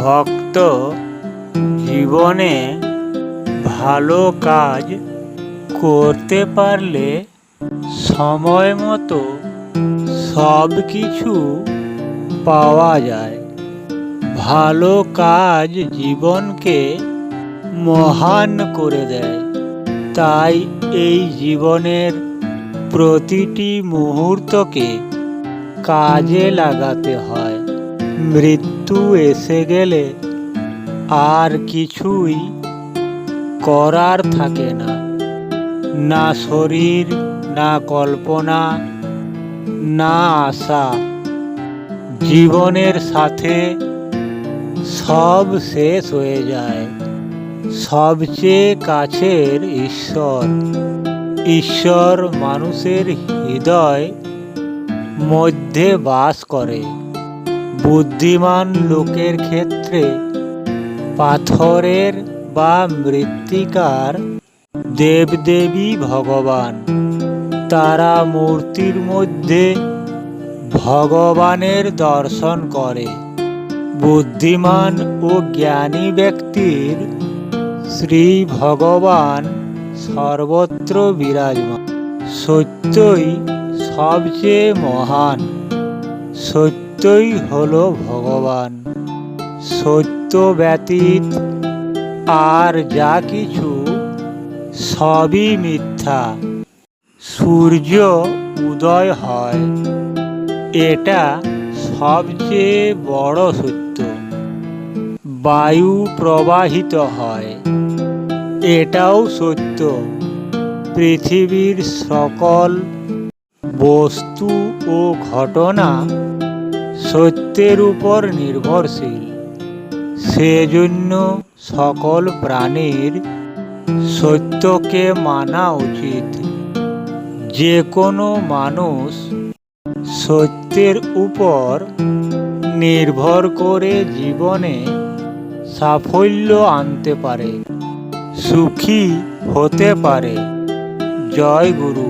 ভক্ত জীবনে ভালো কাজ করতে পারলে সময় মতো সব কিছু পাওয়া যায়। ভালো কাজ জীবনকে মহান করে দেয়। তাই এই জীবনের প্রতিটি মুহূর্তকে কাজে লাগাতে হয়। মৃত্যু এসে গেলে আর কিছুই করার থাকে না, না শরীর, না কল্পনা, না আশা। জীবনের সাথে সব শেষ হয়ে যায়। সবচেয়ে কাছের ঈশ্বর, ঈশ্বর মানুষের হৃদয় মধ্যে বাস করে। বুদ্ধিমান লোকের ক্ষেত্রে পাথরের বা মৃত্তিকার দেবদেবী ভগবান। তারা মূর্তির মধ্যে ভগবানের দর্শন করে। বুদ্ধিমান ও জ্ঞানী ব্যক্তির শ্রী ভগবান সর্বত্র বিরাজমান। সত্যই সবচেয়ে মহান, সত্যই হলো ভগবান। সত্য ব্যতীত আর যা কিছু সবই মিথ্যা। সূর্য উদয় হয়, এটা সবচেয়ে বড় সত্য। বায়ু প্রবাহিত হয়, এটাও সত্য। পৃথিবীর সকল বস্তু ও ঘটনা সত্যের উপর নির্ভরশীল। সেজন্য সকল প্রাণীর সত্যকে মানা উচিত। যে কোনো মানুষ সত্যের উপর নির্ভর করে জীবনে সাফল্য আনতে পারে, সুখী হতে পারে। জয় গুরু।